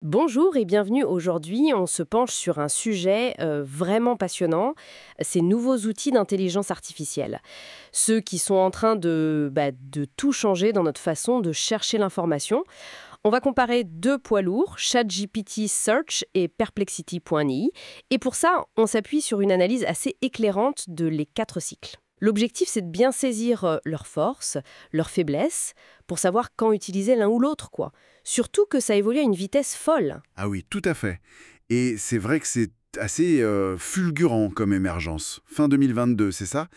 Bonjour et bienvenue. Aujourd'hui, on se penche sur un sujet vraiment passionnant, ces nouveaux outils d'intelligence artificielle. Ceux qui sont en train de tout changer dans notre façon de chercher l'information. On va comparer deux poids lourds, ChatGPT Search et Perplexity.ai. Et pour ça, on s'appuie sur une analyse assez éclairante de les quatre cycles. L'objectif, c'est de bien saisir leurs forces, leurs faiblesses, pour savoir quand utiliser l'un ou l'autre, quoi. Surtout que ça évolue à une vitesse folle. Ah oui, tout à fait. Et c'est vrai que c'est assez fulgurant comme émergence. Fin 2022, c'est ça?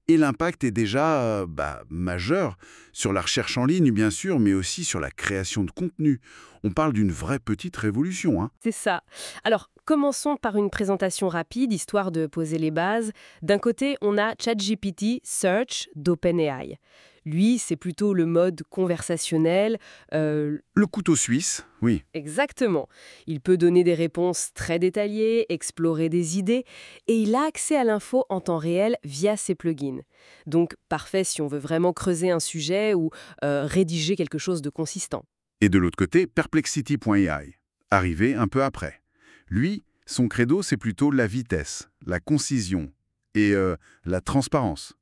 Et l'impact est déjà majeur sur la recherche en ligne, bien sûr, mais aussi sur la création de contenu. On parle d'une vraie petite révolution, hein. C'est ça. Alors, commençons par une présentation rapide, histoire de poser les bases. D'un côté, on a ChatGPT Search d'OpenAI. Lui, c'est plutôt le mode conversationnel. Le couteau suisse, oui. Exactement. Il peut donner des réponses très détaillées, explorer des idées, et il a accès à l'info en temps réel via ses plugins. Donc, parfait si on veut vraiment creuser un sujet ou rédiger quelque chose de consistant. Et de l'autre côté, Perplexity.ai, arrivé un peu après. Lui, son credo, c'est plutôt la vitesse, la concision et la transparence.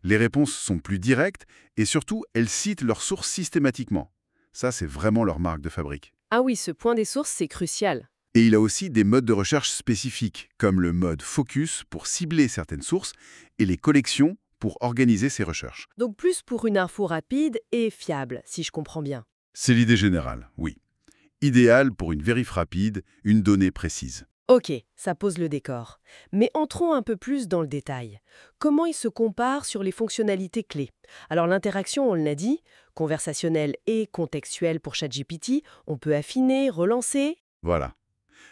Les réponses sont plus directes et surtout, elles citent leurs sources systématiquement. Ça, c'est vraiment leur marque de fabrique. Ah oui, ce point des sources, c'est crucial. Et il a aussi des modes de recherche spécifiques, comme le mode focus pour cibler certaines sources et les collections pour organiser ses recherches. Donc plus pour une info rapide et fiable, si je comprends bien. C'est l'idée générale, oui. Idéal pour une vérif rapide, une donnée précise. Ok, ça pose le décor. Mais entrons un peu plus dans le détail. Comment il se compare sur les fonctionnalités clés? Alors l'interaction, on l'a dit, conversationnelle et contextuelle pour ChatGPT, on peut affiner, relancer. Voilà.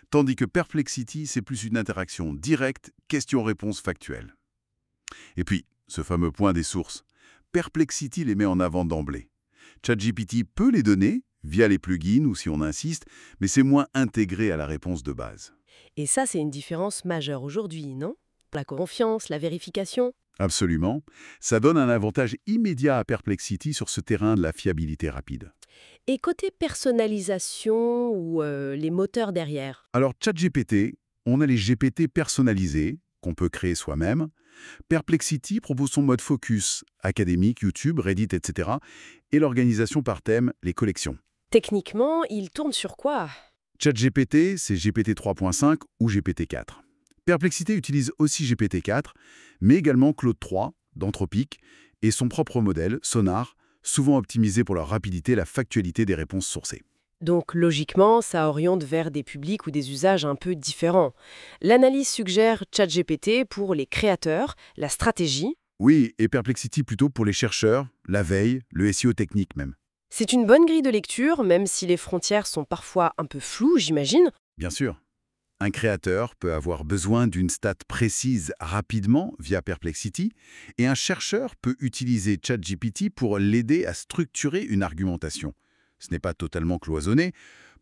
Tandis que Perplexity, c'est plus une interaction directe, question-réponse factuelle. Et puis, ce fameux point des sources. Perplexity les met en avant d'emblée. ChatGPT peut les donner, via les plugins ou si on insiste, mais c'est moins intégré à la réponse de base. Et ça, c'est une différence majeure aujourd'hui, non? La confiance, la vérification. Absolument. Ça donne un avantage immédiat à Perplexity sur ce terrain de la fiabilité rapide. Et côté personnalisation ou les moteurs derrière. Alors, ChatGPT, on a les GPT personnalisés, qu'on peut créer soi-même. Perplexity propose son mode focus, académique, YouTube, Reddit, etc. Et l'organisation par thème, les collections. Techniquement, il tourne sur quoi? ChatGPT, c'est GPT 3.5 ou GPT 4. Perplexity utilise aussi GPT 4, mais également Claude 3 d'Anthropic et son propre modèle, Sonar, souvent optimisé pour la rapidité et la factualité des réponses sourcées. Donc logiquement, ça oriente vers des publics ou des usages un peu différents. L'analyse suggère ChatGPT pour les créateurs, la stratégie. Oui, et Perplexity plutôt pour les chercheurs, la veille, le SEO technique même. C'est une bonne grille de lecture, même si les frontières sont parfois un peu floues, j'imagine. Bien sûr. Un créateur peut avoir besoin d'une stat précise rapidement via Perplexity, et un chercheur peut utiliser ChatGPT pour l'aider à structurer une argumentation. Ce n'est pas totalement cloisonné.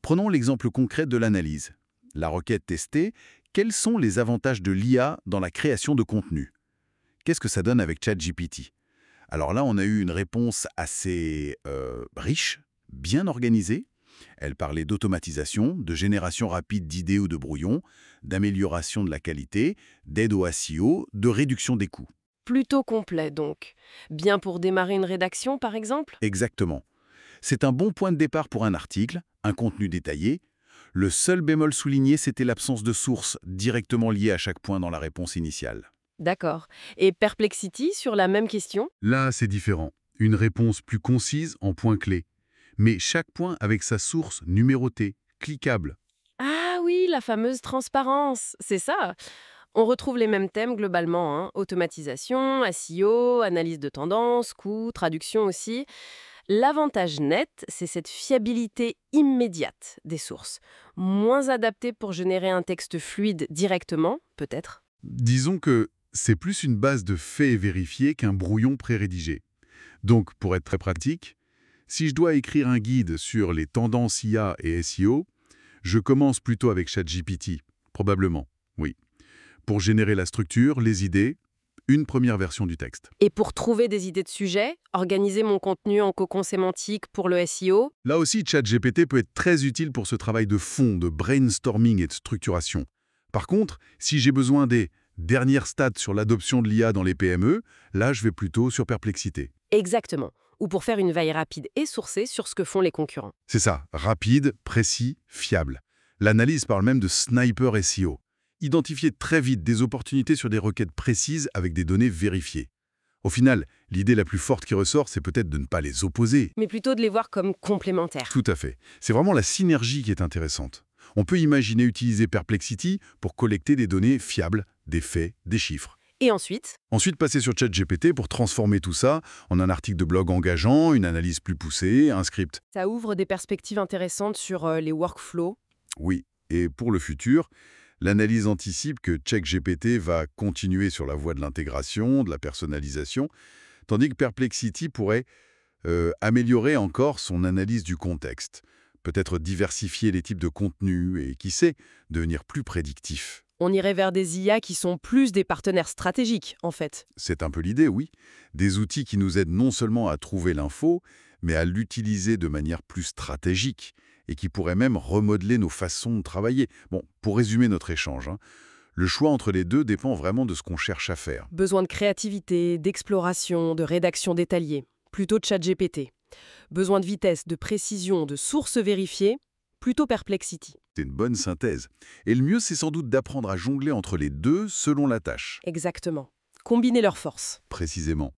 Prenons l'exemple concret de l'analyse. La requête testée, quels sont les avantages de l'IA dans la création de contenu? Qu'est-ce que ça donne avec ChatGPT? Alors là, on a eu une réponse assez riche, bien organisée. Elle parlait d'automatisation, de génération rapide d'idées ou de brouillons, d'amélioration de la qualité, d'aide au SEO, de réduction des coûts. Plutôt complet donc. Bien pour démarrer une rédaction, par exemple? Exactement. C'est un bon point de départ pour un article, un contenu détaillé. Le seul bémol souligné, c'était l'absence de source directement liée à chaque point dans la réponse initiale. D'accord. Et Perplexity sur la même question? Là, c'est différent. Une réponse plus concise en points clés. Mais chaque point avec sa source numérotée, cliquable. Ah oui, la fameuse transparence, c'est ça. On retrouve les mêmes thèmes globalement, hein. Automatisation, SEO, analyse de tendance, coût, traduction aussi. L'avantage net, c'est cette fiabilité immédiate des sources. Moins adaptée pour générer un texte fluide directement, peut-être. Disons que c'est plus une base de faits vérifiés qu'un brouillon pré-rédigé. Donc, pour être très pratique, si je dois écrire un guide sur les tendances IA et SEO, je commence plutôt avec ChatGPT, probablement, oui, pour générer la structure, les idées une première version du texte. Et pour trouver des idées de sujets, organiser mon contenu en cocon sémantique pour le SEO. Là aussi, ChatGPT peut être très utile pour ce travail de fond, de brainstorming et de structuration. Par contre, si j'ai besoin des dernières stats sur l'adoption de l'IA dans les PME, là, je vais plutôt sur Perplexité. Exactement. Ou pour faire une veille rapide et sourcée sur ce que font les concurrents. C'est ça, rapide, précis, fiable. L'analyse parle même de sniper SEO. Identifier très vite des opportunités sur des requêtes précises avec des données vérifiées. Au final, l'idée la plus forte qui ressort, c'est peut-être de ne pas les opposer. Mais plutôt de les voir comme complémentaires. Tout à fait. C'est vraiment la synergie qui est intéressante. On peut imaginer utiliser Perplexity pour collecter des données fiables, des faits, des chiffres. Et ensuite, Ensuite, passer sur ChatGPT pour transformer tout ça en un article de blog engageant, une analyse plus poussée, un script. ça ouvre des perspectives intéressantes sur les workflows. Oui, et pour le futur, l'analyse anticipe que ChatGPT va continuer sur la voie de l'intégration, de la personnalisation, tandis que Perplexity pourrait améliorer encore son analyse du contexte, peut-être diversifier les types de contenus et, qui sait, devenir plus prédictif. On irait vers des IA qui sont plus des partenaires stratégiques, en fait. C'est un peu l'idée, oui. Des outils qui nous aident non seulement à trouver l'info, mais à l'utiliser de manière plus stratégique et qui pourraient même remodeler nos façons de travailler. Bon, pour résumer notre échange, le choix entre les deux dépend vraiment de ce qu'on cherche à faire. Besoin de créativité, d'exploration, de rédaction détaillée. Plutôt ChatGPT. Besoin de vitesse, de précision, de sources vérifiées. Plutôt Perplexity. C'est une bonne synthèse. Et le mieux, c'est sans doute d'apprendre à jongler entre les deux selon la tâche. Exactement. Combiner leurs forces. Précisément.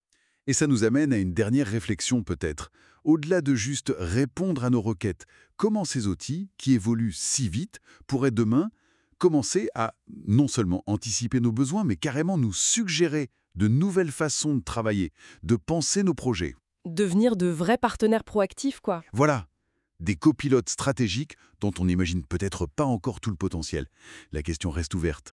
Et ça nous amène à une dernière réflexion peut-être. Au-delà de juste répondre à nos requêtes, comment ces outils, qui évoluent si vite, pourraient demain commencer à non seulement anticiper nos besoins, mais carrément nous suggérer de nouvelles façons de travailler, de penser nos projets. Devenir de vrais partenaires proactifs, quoi. Voilà, des copilotes stratégiques dont on n'imagine peut-être pas encore tout le potentiel. La question reste ouverte.